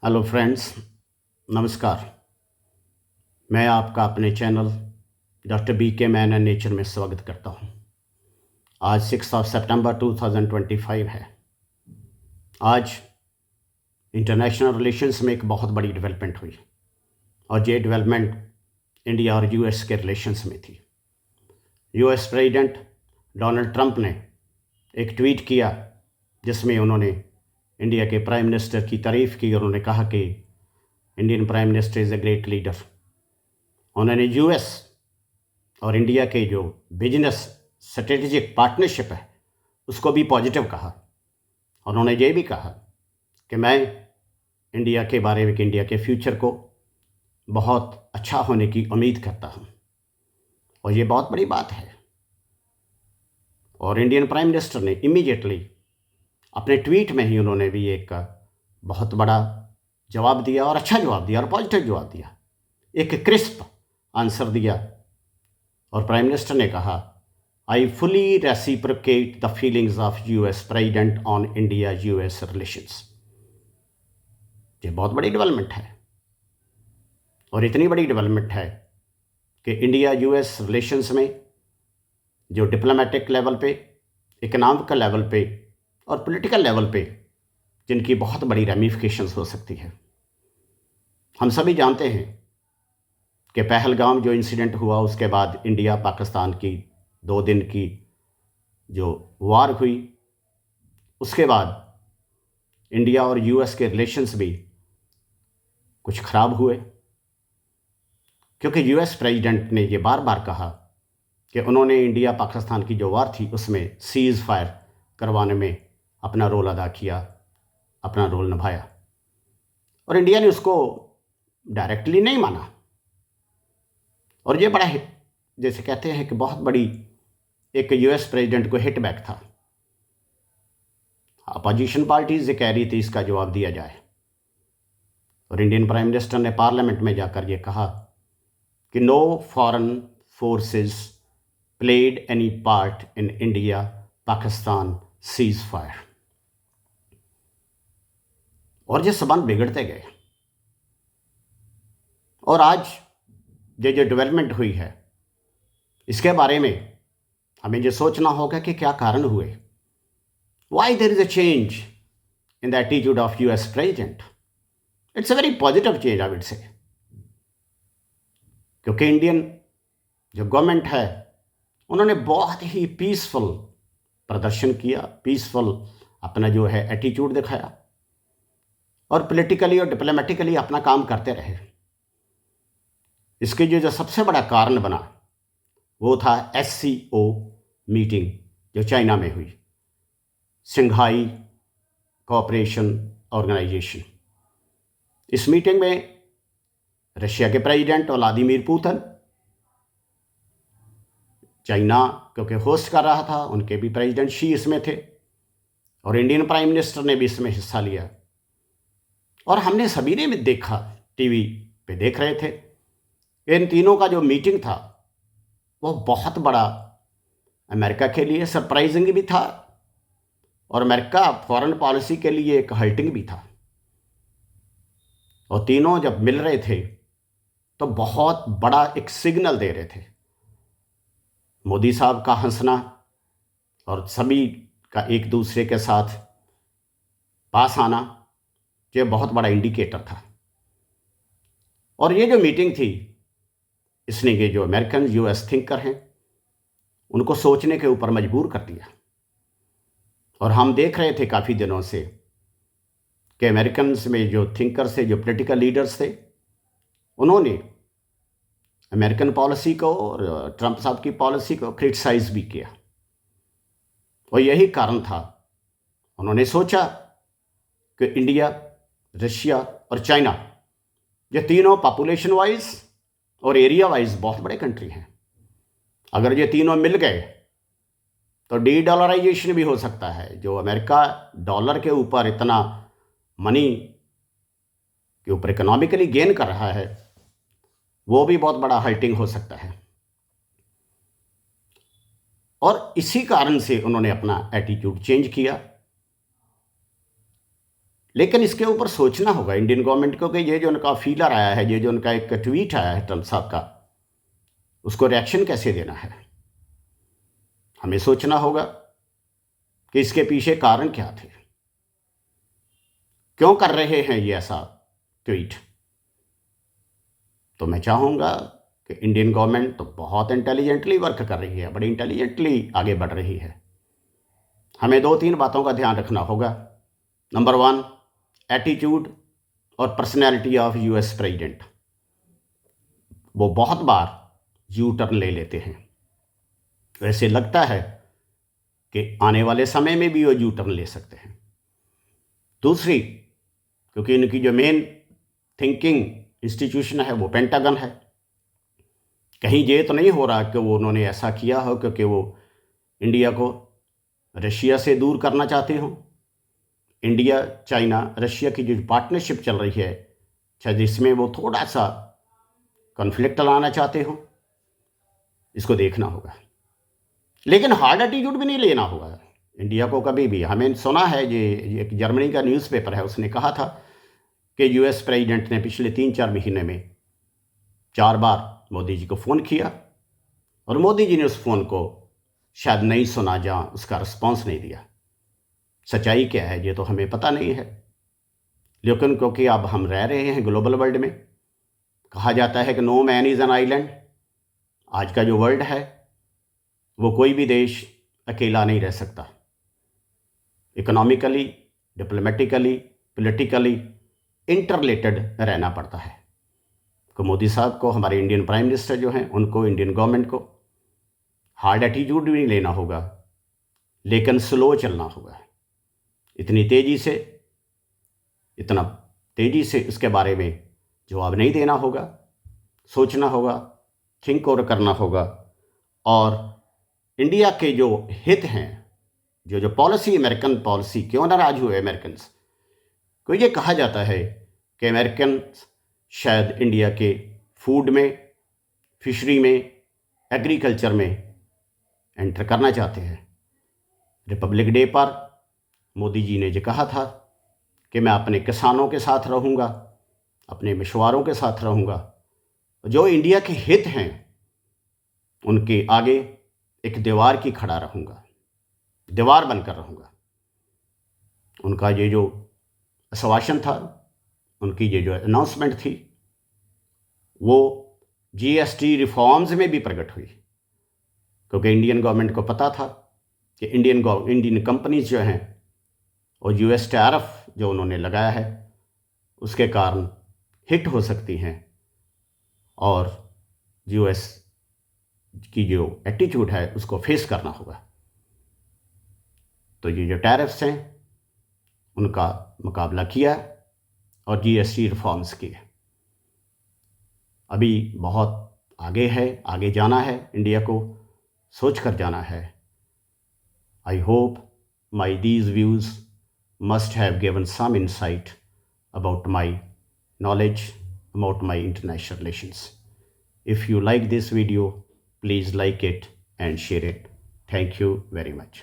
Hello friends, नमस्कार। मैं आपका अपने चैनल डॉक्टर बी के मैन एंड नेचर में स्वागत करता हूं। आज 6 सितंबर 2025 है। आज इंटरनेशनल रिलेशंस में एक बहुत बड़ी डेवलपमेंट हुई और ये डेवलपमेंट इंडिया और यूएस के रिलेशंस में थी। यूएस प्रेसिडेंट डोनाल्ड ट्रंप ने एक ट्वीट किया जिसमें उन्होंने इंडिया के प्राइम मिनिस्टर की तारीफ़ की और उन्होंने कहा कि Indian prime minister is a great leader. उन्होंने यूएस और इंडिया के जो बिजनेस स्ट्रेटेजिक पार्टनरशिप है उसको भी पॉजिटिव कहा। और उन्होंने ये भी कहा कि मैं इंडिया के बारे में, कि इंडिया के फ्यूचर को बहुत अच्छा होने की उम्मीद करता हूँ और ये बहुत बड़ी बात है। और इंडियन प्राइम मिनिस्टर ने इमीडिएटली अपने ट्वीट में ही उन्होंने भी एक बहुत बड़ा जवाब दिया और अच्छा जवाब दिया और पॉजिटिव जवाब दिया, एक क्रिस्प आंसर दिया। और प्राइम मिनिस्टर ने कहा, I fully reciprocate the feelings of US president on India US relations. ये बहुत बड़ी डेवलपमेंट है और इतनी बड़ी डेवलपमेंट है कि इंडिया यूएस रिलेशंस में जो डिप्लोमेटिक लेवल पे, इकोनॉमिकल लेवल पे और पॉलिटिकल लेवल पे जिनकी बहुत बड़ी रेमिफिकेशंस हो सकती है। हम सभी जानते हैं कि पहलगाम जो इंसिडेंट हुआ उसके बाद इंडिया पाकिस्तान की 2 दिन की जो वार हुई, उसके बाद इंडिया और यूएस के रिलेशंस भी कुछ ख़राब हुए, क्योंकि यूएस प्रेसिडेंट ने ये बार बार कहा कि उन्होंने इंडिया पाकिस्तान की जो वार थी उसमें सीज़ फायर करवाने में अपना रोल अदा किया, अपना रोल निभाया। और इंडिया ने उसको डायरेक्टली नहीं माना और ये बड़ा जैसे कहते हैं कि बहुत बड़ी एक यूएस प्रेसिडेंट को हिट बैक था। अपोजिशन पार्टीज ये कह रही थी इसका जवाब दिया जाए और इंडियन प्राइम मिनिस्टर ने पार्लियामेंट में जाकर ये कहा कि no foreign forces played any part in India Pakistan ceasefire. और ये संबंध बिगड़ते गए और आज ये जो डेवलपमेंट हुई है इसके बारे में हमें ये सोचना होगा कि क्या कारण हुए, why there is a change in the attitude of US president. It's a very positive change I would say, क्योंकि इंडियन जो गवर्नमेंट है उन्होंने बहुत ही पीसफुल प्रदर्शन किया, पीसफुल अपना जो है एटीट्यूड दिखाया और पॉलिटिकली और डिप्लोमेटिकली अपना काम करते रहे। इसके जो सबसे बड़ा कारण बना वो था एससीओ मीटिंग जो चाइना में हुई, शंघाई कोऑपरेशन ऑर्गेनाइजेशन। इस मीटिंग में रशिया के प्रेसिडेंट व्लादिमीर पुतिन, चाइना क्योंकि होस्ट कर रहा था, उनके भी प्रेसिडेंट शी इसमें थे और इंडियन प्राइम मिनिस्टर ने भी इसमें हिस्सा लिया। और हमने सभी ने भी देखा, टीवी पे देख रहे थे, इन तीनों का जो मीटिंग था वो बहुत बड़ा अमेरिका के लिए सरप्राइजिंग भी था और अमेरिका फॉरेन पॉलिसी के लिए एक हर्टिंग भी था। और तीनों जब मिल रहे थे तो बहुत बड़ा एक सिग्नल दे रहे थे। मोदी साहब का हंसना और सभी का एक दूसरे के साथ पास आना, ये बहुत बड़ा इंडिकेटर था। और ये जो मीटिंग थी इसने ये जो अमेरिकन यूएस थिंकर हैं उनको सोचने के ऊपर मजबूर कर दिया। और हम देख रहे थे काफ़ी दिनों से कि अमेरिकन में जो थिंकर्स थे, जो पॉलिटिकल लीडर्स थे, उन्होंने अमेरिकन पॉलिसी को और ट्रंप साहब की पॉलिसी को क्रिटिसाइज भी किया। और यही कारण था, उन्होंने सोचा कि इंडिया, रशिया और चाइना ये तीनों पॉपुलेशन वाइज और एरिया वाइज बहुत बड़े कंट्री हैं। अगर ये तीनों मिल गए तो डी डॉलराइजेशन भी हो सकता है। जो अमेरिका डॉलर के ऊपर इतना मनी के ऊपर इकोनॉमिकली गेन कर रहा है वो भी बहुत बड़ा हर्टिंग हो सकता है। और इसी कारण से उन्होंने अपना एटीट्यूड चेंज किया लेकिन इसके ऊपर सोचना होगा इंडियन गवर्नमेंट को कि ये जो उनका फीलर आया है, ये जो उनका एक ट्वीट आया है ट्रम्प साहब का, उसको रिएक्शन कैसे देना है। हमें सोचना होगा कि इसके पीछे कारण क्या थे, क्यों कर रहे हैं ये ऐसा ट्वीट। तो मैं चाहूँगा कि इंडियन गवर्नमेंट तो बहुत इंटेलिजेंटली वर्क कर रही है, बड़ी इंटेलिजेंटली आगे बढ़ रही है। हमें 2-3 बातों का ध्यान रखना होगा। नंबर 1, एटीट्यूड और पर्सनैलिटी ऑफ यूएस प्रेसिडेंट। वो बहुत बार यू टर्न ले लेते हैं, वैसे लगता है कि आने वाले समय में भी वो यू टर्न ले सकते हैं। दूसरी, क्योंकि इनकी जो मेन थिंकिंग इंस्टीट्यूशन है वो पेंटागन है, कहीं ये तो नहीं हो रहा कि वो उन्होंने ऐसा किया हो क्योंकि वो इंडिया को रशिया से दूर करना चाहते हो। इंडिया, चाइना, रशिया की जो पार्टनरशिप चल रही है, शायद इसमें वो थोड़ा सा कॉन्फ्लिक्ट लाना चाहते हो, इसको देखना होगा। लेकिन हार्ड एटीट्यूड भी नहीं लेना होगा इंडिया को कभी भी। हमें सुना है, ये एक जर्मनी का न्यूज़पेपर है, उसने कहा था कि यूएस प्रेसिडेंट ने पिछले 3-4 महीने में 4 बार मोदी जी को फ़ोन किया और मोदी जी ने उस फ़ोन को शायद नहीं सुना, जहाँ उसका रिस्पॉन्स नहीं दिया। सच्चाई क्या है ये तो हमें पता नहीं है, लेकिन क्योंकि अब हम रह रहे हैं ग्लोबल वर्ल्ड में, कहा जाता है कि no man is an island. आज का जो वर्ल्ड है वो कोई भी देश अकेला नहीं रह सकता। इकोनॉमिकली, डिप्लोमेटिकली, पॉलिटिकली इंटरलेटेड रहना पड़ता है। तो मोदी साहब को, हमारे इंडियन प्राइम मिनिस्टर जो हैं, उनको, इंडियन गवर्नमेंट को हार्ड एटीट्यूड भी नहीं लेना होगा, लेकिन स्लो चलना होगा। इतना तेज़ी से इसके बारे में जवाब नहीं देना होगा, सोचना होगा, थिंक और करना होगा। और इंडिया के जो हित हैं, जो पॉलिसी, अमेरिकन पॉलिसी, क्यों नाराज हुए अमेरिकन्स को। ये कहा जाता है कि अमेरिकन शायद इंडिया के फूड में, फिशरी में, एग्रीकल्चर में एंटर करना चाहते हैं। रिपब्लिक डे पर मोदी जी ने ये कहा था कि मैं अपने किसानों के साथ रहूँगा, अपने मछुआरों के साथ रहूँगा, जो इंडिया के हित हैं उनके आगे एक दीवार की खड़ा रहूँगा, दीवार बनकर रहूँगा। उनका ये जो आश्वासन था, उनकी ये जो अनाउंसमेंट थी, वो जीएसटी रिफॉर्म्स में भी प्रकट हुई, क्योंकि इंडियन गवर्नमेंट को पता था कि इंडियन कंपनीज जो हैं और यूएस टैरिफ जो उन्होंने लगाया है उसके कारण हिट हो सकती हैं, और यूएस की जो एटीट्यूड है उसको फेस करना होगा। तो ये जो टैरिफ्स हैं उनका मुकाबला किया और जीएसटी रिफॉर्म्स किए। अभी बहुत आगे है, आगे जाना है, इंडिया को सोच कर जाना है। I hope my these views must have given some insight about my knowledge about my international relations. If you like this video, please like it and share it. Thank you very much.